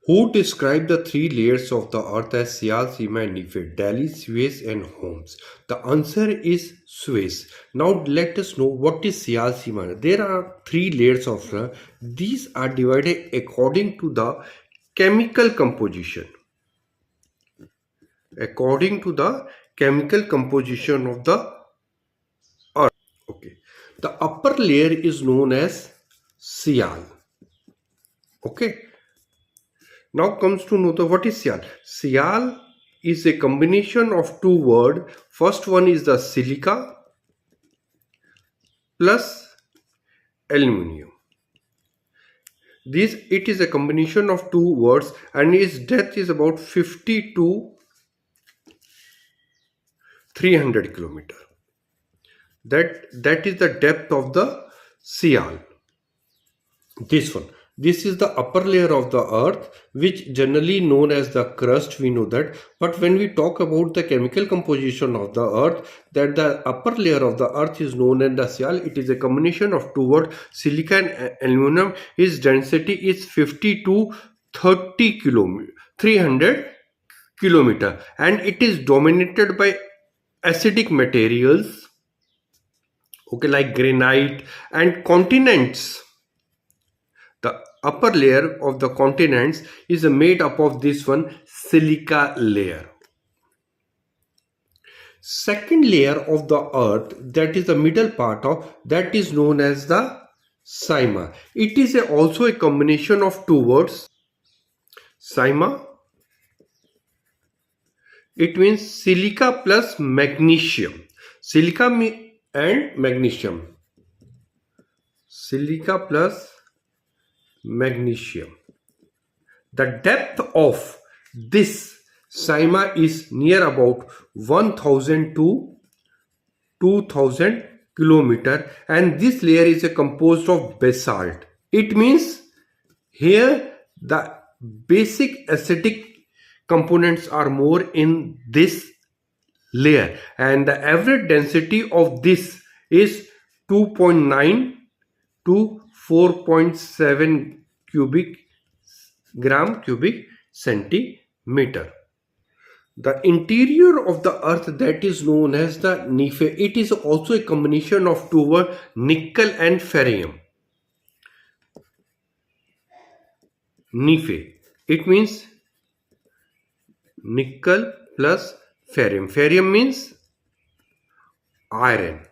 Who described the three layers of the earth as Sial, Sima and Nephid, Delhi, Suez and Homs? The answer is Suez. Now let us know what is Sial, Sima. There are three layers of earth. These are divided according to the chemical composition. According to the chemical composition of the earth. Okay. The upper layer is known as Sial. Okay. Now comes to know the what is Sial. Sial is a combination of two words. First one is the silica plus aluminium. It is a combination of two words and its depth is about 50 to 300 kilometer. That is the depth of the Sial. This one. This is the upper layer of the earth, which generally known as the crust, we know that. But when we talk about the chemical composition of the earth, that the upper layer of the earth is known as the Sial. It is a combination of two words, silica and aluminum. Its density is 50 to 300 kilometer, and it is dominated by acidic materials, okay, like granite and continents. The upper layer of the continents is made up of this one silica layer. Second layer of the earth, that is the middle part of, that is known as the Sima. It is also a combination of two words. Sima, it means silica plus magnesium. Silica and magnesium. Silica plus magnesium. The depth of this Sima is near about 1000 to 2000 kilometer, and this layer is composed of basalt. It means here the basic acidic components are more in this layer, and the average density of this is 2.9 to 4.7 gram cubic centimeter. The interior of the earth, that is known as the Nephe. It is also a combination of two words, nickel and ferrium. Nephe. It means nickel plus ferrium. Ferrium means iron.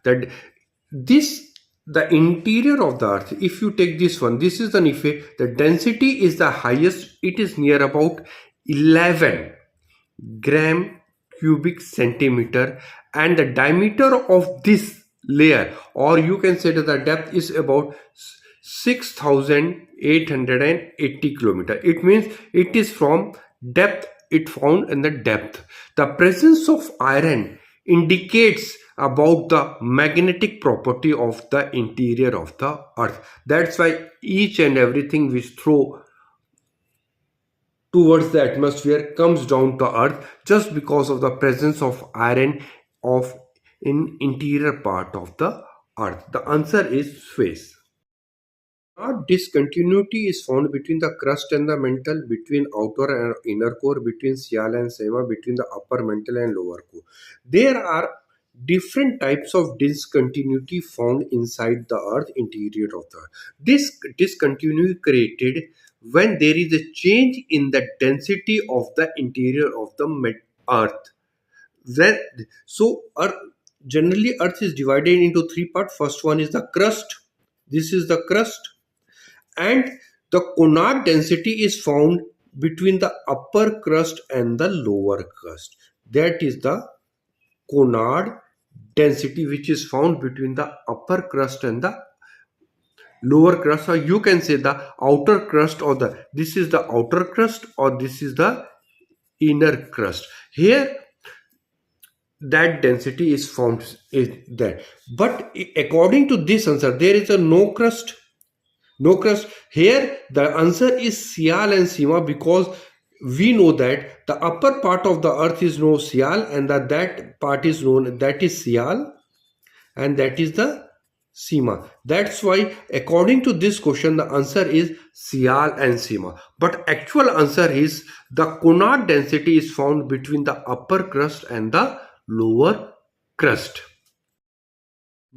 That this, the interior of the earth, if you take this one, this is the Nephe, the density is the highest. It is near about 11 gram cubic centimeter, and the diameter of this layer, or you can say that the depth, is about 6880 kilometer. It means it is from depth, it found in the depth. The presence of iron indicates about the magnetic property of the interior of the earth. That's why each and everything we throw towards the atmosphere comes down to earth, just because of the presence of iron in interior part of the earth. The answer is Suez. Discontinuity is found between the crust and the mantle, between outer and inner core, between Sial and Sema, between the upper mantle and lower core. There are different types of discontinuity found inside the earth, interior of the earth. This discontinuity created when there is a change in the density of the interior of the earth. Generally earth is divided into three parts. First one is the crust. This is the crust, and the Conard density is found between the upper crust and the lower crust. That is the Conard density, which is found between the upper crust and the lower crust, or you can say the outer crust, or this is the outer crust, or this is the inner crust. Here that density is found is there, but according to this answer, there is a no crust. Here the answer is Sial and Sima, because we know that the upper part of the earth is known Sial, and that part is known, that is Sial, and that is the Sima. That's why according to this question the answer is Sial and Sima. But actual answer is the Conard density is found between the upper crust and the lower crust.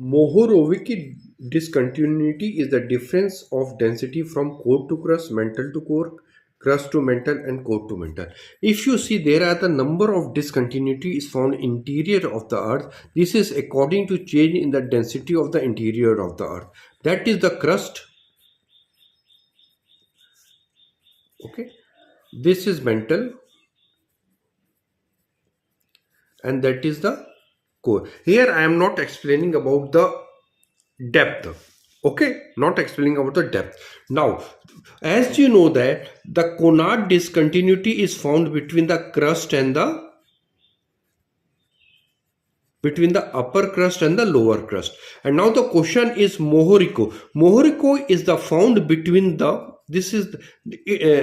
Mohorovic discontinuity is the difference of density from core to crust, mantle to core, crust to mantle and core to mantle. If you see, there are the number of discontinuity is found interior of the earth. This is according to change in the density of the interior of the earth. That is the crust. Okay. This is mantle and that is the core. Here I am not explaining about the depth. Okay, not explaining about the depth. Now, as you know that the Conard discontinuity is found between the crust and the upper crust and the lower crust. And now the question is Mohorico. Mohorico is the found between the, this is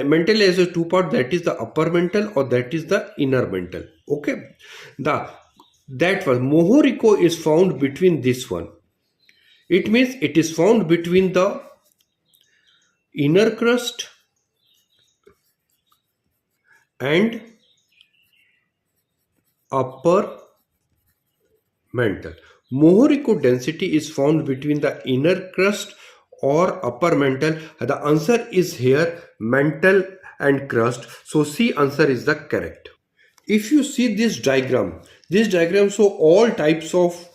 mantle as a two part, that is the upper mantle or that is the inner mantle. Okay, that was Mohorico is found between this one. It means it is found between the inner crust and upper mantle. Mohorico density is found between the inner crust or upper mantle. The answer is here mantle and crust. So C answer is the correct. If you see this diagram show all types of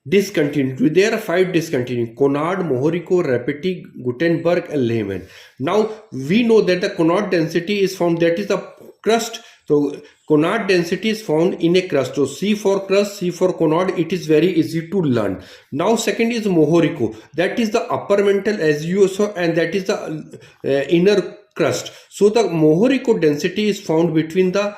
discontinuity. There are 5 discontinuity: Conard, Mohorico, Reputed, Gutenberg and Lehmann. Now we know that the Conard density is found, that is the crust. So Conard density is found in a crust. So C for crust, C for Conard, it is very easy to learn. Now second is Mohorico, that is the upper mantle as you saw, and that is the inner crust. So the Mohorico density is found between the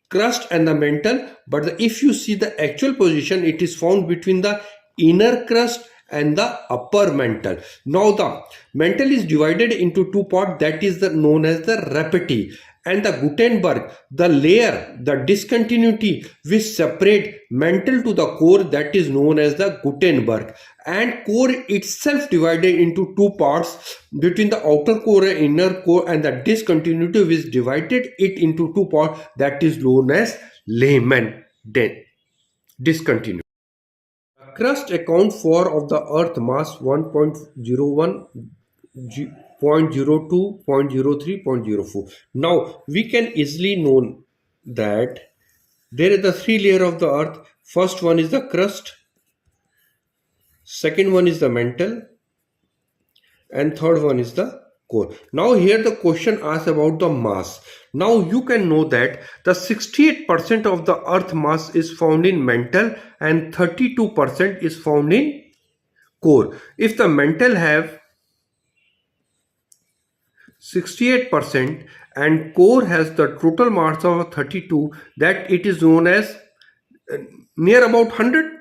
crust and the mantle, but if you see the actual position, it is found between the inner crust and the upper mantle. Now the mantle is divided into two parts, that is known as the rapidity, and the Gutenberg, the layer, the discontinuity which separate mantle to the core, that is known as the Gutenberg, and core itself divided into two parts between the outer core and inner core, and the discontinuity which divided it into two parts, that is known as Lehmann discontinuity. Crust account for of the earth mass 1.01, 0.02, 0.03, 0.04. Now we can easily know that there is the 3 layer of the earth. First one is the crust, second one is the mantle, and third one is the core. Now here the question asks about the mass. Now you can know that the 68% of the earth mass is found in mantle and 32% is found in core. If the mantle have 68% and core has the total mass of 32, that it is known as near about 100.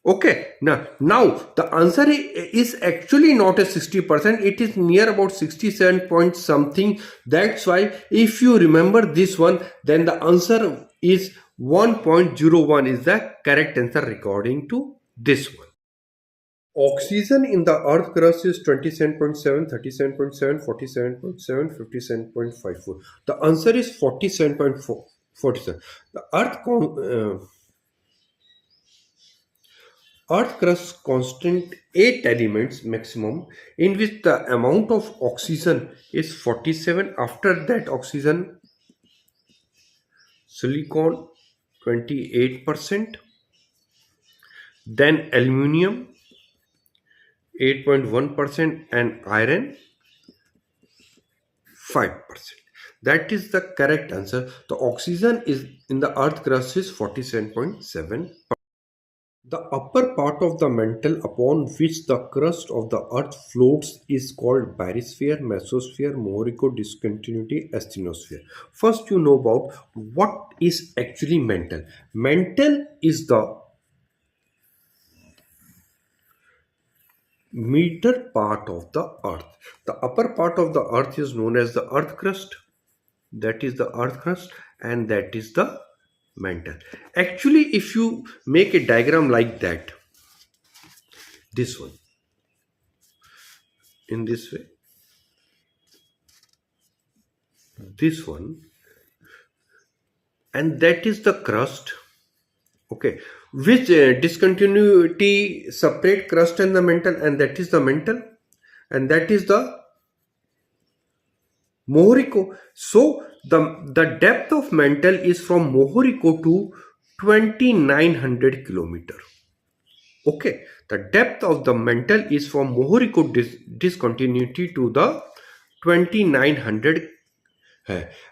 Okay, now the answer is actually not a 60%, it is near about 67 point something. That's why if you remember this one, then the answer is 1.01 is the correct answer according to this one. Oxygen in the earth crust is 27.7, 37.7, 47.7, 57.54. The answer is 47.47. The earth crust constant 8 elements maximum, in which the amount of oxygen is 47. After that oxygen, silicon 28%, then aluminium 8.1% and iron 5%. That is the correct answer. The oxygen is in the earth crust is 47.7%. The upper part of the mantle upon which the crust of the earth floats is called barysphere, mesosphere, Mohorico discontinuity, asthenosphere. First you know about what is actually mantle. Mantle is the middle part of the earth. The upper part of the earth is known as the earth crust, that is the earth crust, and that is the mantle. Actually if you make a diagram like that, this one, in this way. This one, and that is the crust. Okay, which discontinuity separate crust and the mantle, and that is the mantle, and that is the Mohoriko. So the depth of mantle is from Mohoriko to 2900 kilometer. Okay, the depth of the mantle is from Mohoriko discontinuity to the 2900.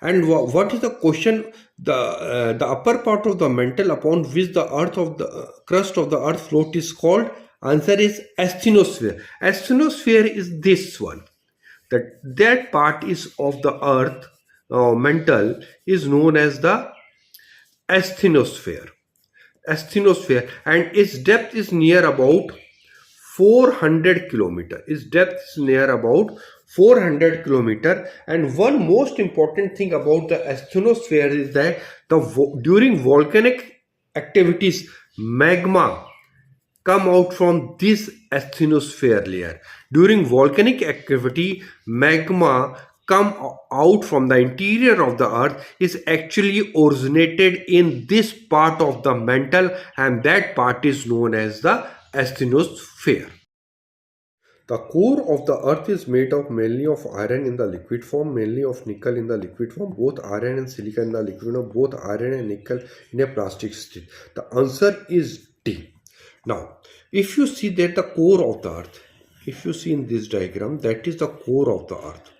And what is the question? The upper part of the mantle upon which the earth of the crust of the earth float is called. Answer is asthenosphere. Asthenosphere is this one. That part is of the earth mantle is known as the asthenosphere. Asthenosphere, and its depth is near about 400 kilometer. Its depth is near about 400 kilometer. And one most important thing about the asthenosphere is that during volcanic activities, magma come out from this asthenosphere layer. During volcanic activity, magma come out from the interior of the earth is actually originated in this part of the mantle, and that part is known as the asthenosphere. The core of the earth is made up mainly of iron in the liquid form, mainly of nickel in the liquid form, both iron and silica in the liquid form, both iron and nickel in a plastic state. The answer is D. Now, if you see that the core of the earth, if you see in this diagram, that is the core of the earth.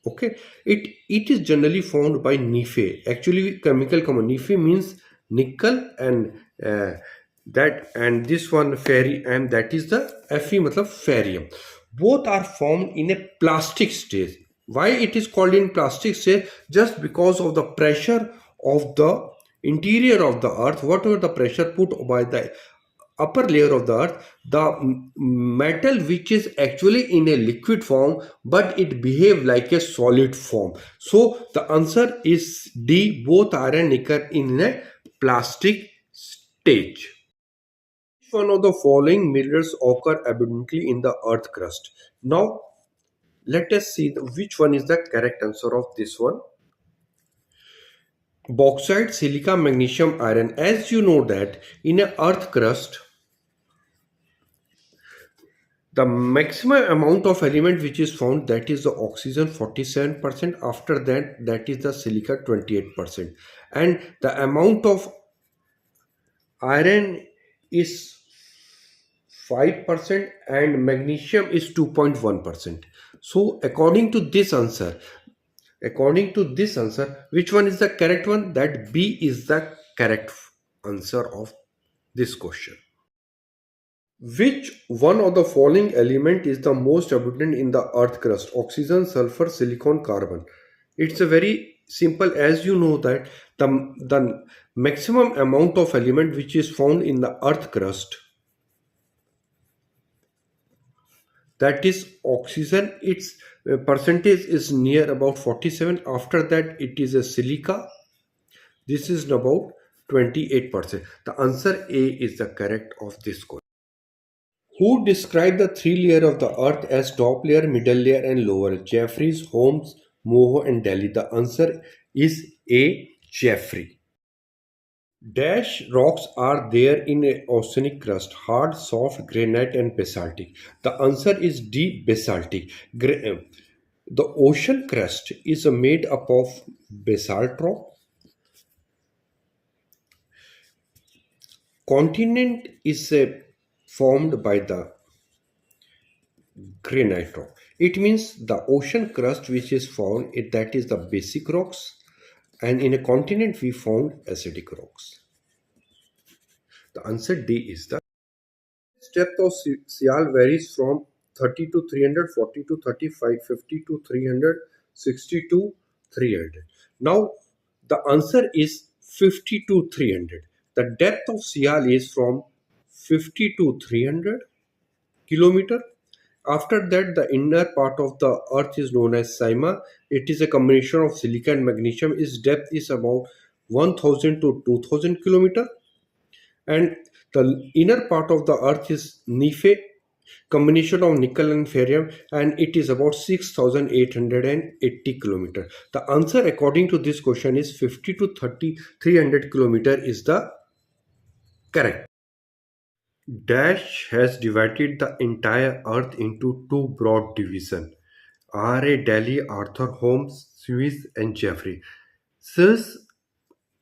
Okay, it is generally found by Fe. Actually, chemical common Fe means nickel, and that, and this one ferri, and that is the Fe matlab ferrium. Both are formed in a plastic stage. Why it is called in plastic stage? Just because of the pressure of the interior of the earth. Whatever the pressure put by the upper layer of the earth, the metal which is actually in a liquid form, but it behave like a solid form. So the answer is D. Both iron and nickel in a plastic stage. Which one of the following minerals occur abundantly in the earth crust? Now let us see which one is the correct answer of this one. Bauxite, silica, magnesium, iron. As you know that in a earth crust, the maximum amount of element which is found, that is the oxygen 47%. After that, that is the silica 28%. And the amount of iron is 5% and magnesium is 2.1%. So according to this answer, which one is the correct one? That B is the correct answer of this question. Which one of the following element is the most abundant in the earth crust? Oxygen, sulfur, silicon, carbon. It's a very simple, as you know that the maximum amount of element which is found in the earth crust, that is oxygen. Its percentage is near about 47. After that, it is a silica. This is about 28%. The answer A is the correct of this question. Who described the three layer of the earth as top layer, middle layer and lower? Jeffries, Holmes, Moho and Daly. The answer is A. Jeffrey. Dash rocks are there in a oceanic crust: hard, soft, granite and basaltic. The answer is D. Basaltic. The ocean crust is made up of basalt rock. Continent is formed by the granite rock. It means the ocean crust which is found, that is the basic rocks, and in a continent we found acidic rocks. The answer D is the depth of Sial varies from 30 to 300, 40 to 35, 50 to 300, 60 to 300. Now the answer is 50 to 300. The depth of Sial is from 50 to 300 kilometer. After that, the inner part of the earth is known as Saima. It is a combination of silica and magnesium. Its depth is about 1000 to 2000 kilometer. And the inner part of the earth is Nephe. combination of nickel and ferrium, and it is about 6,880 kilometer. The answer according to this question is 50 to 300 kilometer is the correct. Dash has divided the entire earth into two broad divisions. R.A. Daly, Arthur Holmes, Swiss and Jeffrey. Swiss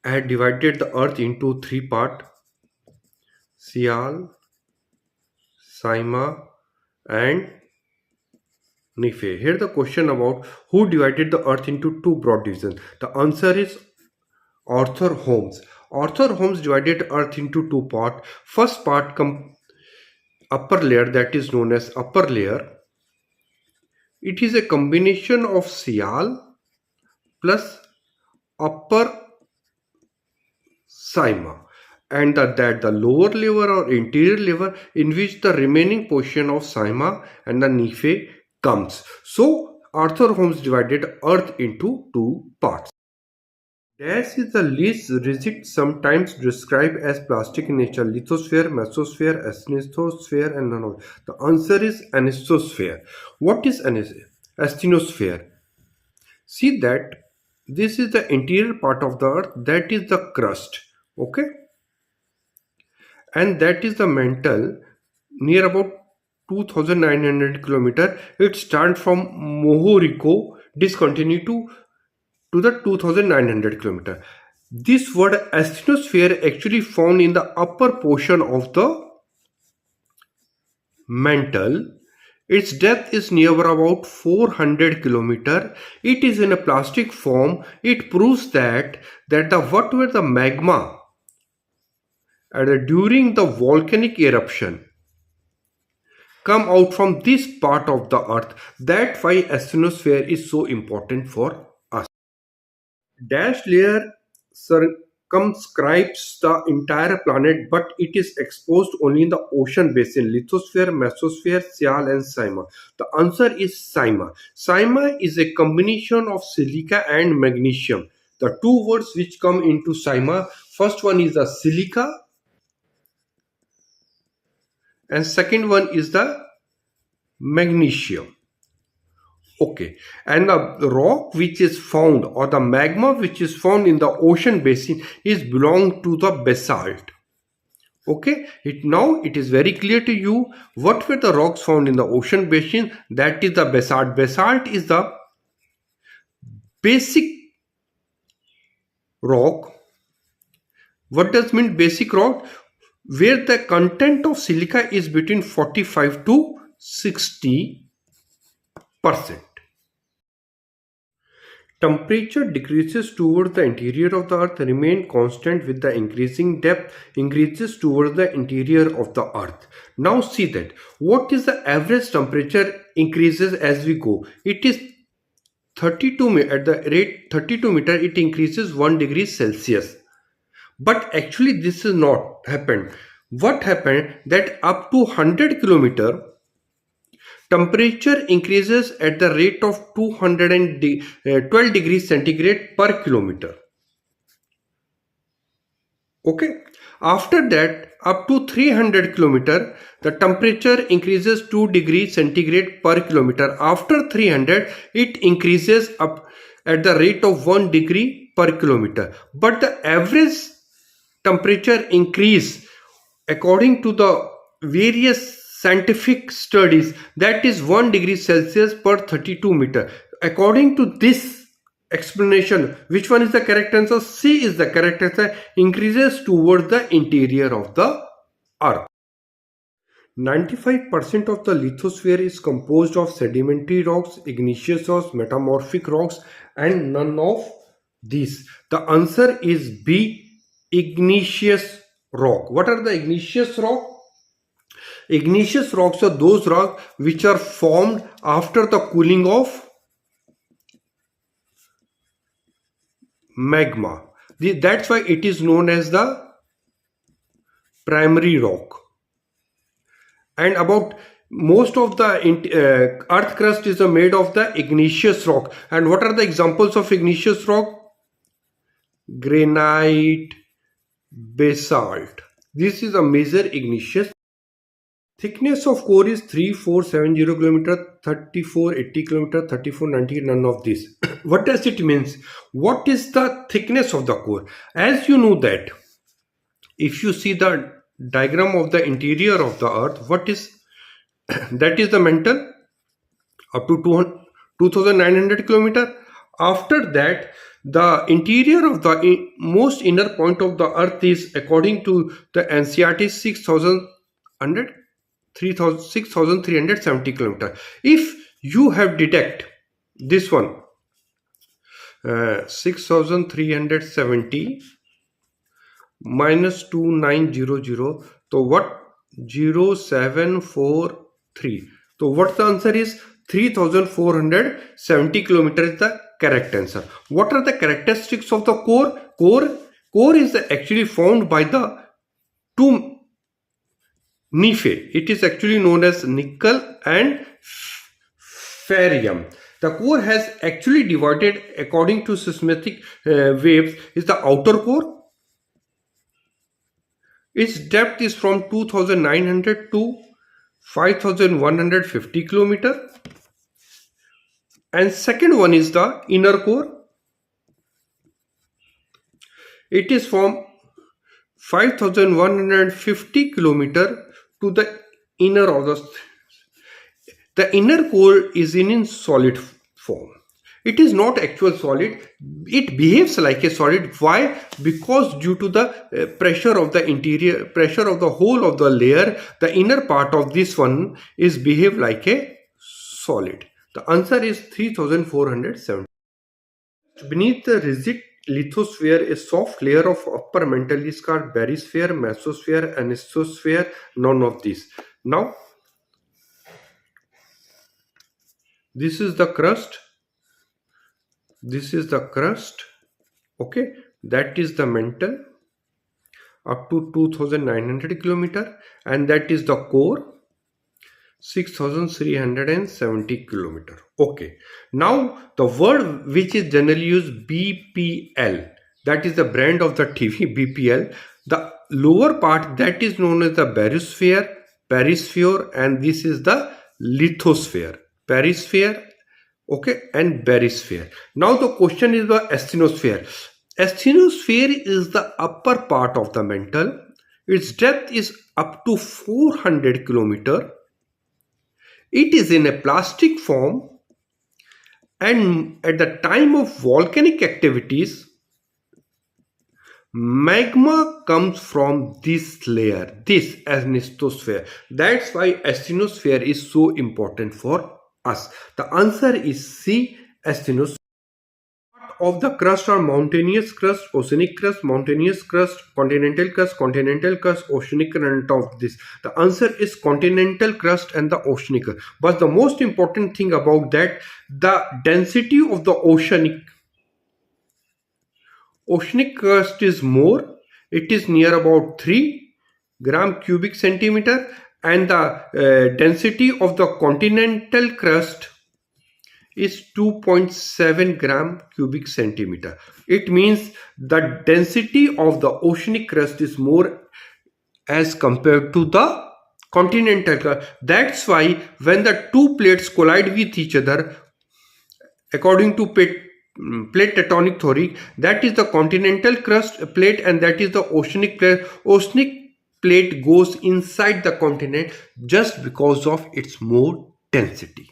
had divided the earth into three parts: Sial, Saima and Nife. Here the question about who divided the earth into two broad divisions. The answer is Arthur Holmes. Arthur Holmes divided earth into two parts. First part upper layer, that is known as upper layer. It is a combination of Sial plus upper Saima, and that the lower layer or interior layer in which the remaining portion of Saima and the Nife comes. So Arthur Holmes divided earth into two parts. Dash is the least rigid, sometimes described as plastic in nature: lithosphere, mesosphere, asthenosphere and nanosphere. The answer is anisosphere. What is asthenosphere? See that this is the interior part of the earth, that is the crust, okay, and that is the mantle near about 2,900 kilometer. It starts from Mohorico, discontinue to the 2,900 kilometer. This word asthenosphere actually found in the upper portion of the mantle. Its depth is near about 400 kilometer. It is in a plastic form. It proves that whatever the magma during the volcanic eruption come out from this part of the earth. That's why asthenosphere is so important for us. Dash layer circumscribes the entire planet, but it is exposed only in the ocean basin: lithosphere, mesosphere, Sial and Saima. The answer is Saima. Saima is a combination of silica and magnesium. The two words which come into Saima, first one is the silica and second one is the magnesium. Okay, and the rock which is found or the magma which is found in the ocean basin is belong to the basalt. Okay, now it is very clear to you what were the rocks found in the ocean basin. That is the basalt. Basalt is the basic rock. What does mean basic rock? Where the content of silica is between 45 to 60%. Temperature decreases towards the interior of the earth, remain constant with the increasing depth, increases towards the interior of the earth. Now see that what is the average temperature increases as we go. It is 32 at the rate 32 meter, it increases 1 degree Celsius. But actually this is not happened. What happened that up to 100 kilometer temperature increases at the rate of 212 degrees centigrade per kilometer. Okay. After that, up to 300 kilometer, the temperature increases 2 degrees centigrade per kilometer. After 300, it increases up at the rate of 1 degree per kilometer. But the average temperature increase according to the various scientific studies, that is 1 degree Celsius per 32 meter. According to this explanation, which one is the correct answer? C is the correct answer. Increases towards the interior of the earth. 95% of the lithosphere is composed of sedimentary rocks, igneous rocks, metamorphic rocks, and none of these. The answer is B, igneous rock. What are the igneous rock? Igneous rocks are those rocks which are formed after the cooling of magma. That's why it is known as the primary rock. And about most of the earth crust is made of the igneous rock. And what are the examples of igneous rock? Granite, basalt. This is a major igneous. Thickness of core is 3470 km, 3480 km, 3490, none of this. What does it means? What is the thickness of the core? As you know that if you see the diagram of the interior of the earth, what is that is the mantle up to 2900 kilometer. After that, the interior of the most inner point of the earth is, according to the NCERT, 6370 kilometer. If you have detect this one, 6370 minus 2900, so what? 0743. So what the answer is? 3470 kilometers is the correct answer. What are the characteristics of the core? Core is actually formed by the two niche. It is actually known as nickel and ferrium. The core has actually divided according to seismic waves. Is the outer core. Its depth is from 2900 to 5150 kilometer. And second one is the inner core. It is from 5150 kilometer to the inner of the inner core is in solid form. It is not actual solid. It behaves like a solid. Why? Because due to the pressure of the interior, pressure of the whole of the layer, the inner part of this one is behave like a solid. The answer is 3470. Beneath the rigid lithosphere, a soft layer of upper mantle is called barysphere, mesosphere, anisosphere. None of these. Now, this is the crust. This is the crust. Okay, that is the mantle up to 2900 kilometer, and that is the core 6370 kilometer. Okay, now the word which is generally used, BPL, that is the brand of the TV, BPL. The lower part, that is known as the barysphere, and this is the lithosphere, barysphere, okay, and barysphere. Now the question is the asthenosphere. Asthenosphere is the upper part of the mantle. Its depth is up to 400 kilometer. It is in a plastic form, and at the time of volcanic activities, magma comes from this layer, this asthenosphere. That's why asthenosphere is so important for us. The answer is C, asthenosphere. Of the crust are mountainous crust, oceanic crust, mountainous crust, continental crust, oceanic, and of this. The answer is continental crust and the oceanic. But the most important thing about that, the density of the oceanic crust is more. It is near about 3 gram cubic centimeter, and the density of the continental crust is 2.7 gram cubic centimeter. It means the density of the oceanic crust is more as compared to the continental crust. That's why when the two plates collide with each other, according to plate tectonic theory, that is the continental crust plate and that is the oceanic plate. Oceanic plate goes inside the continent just because of its more density.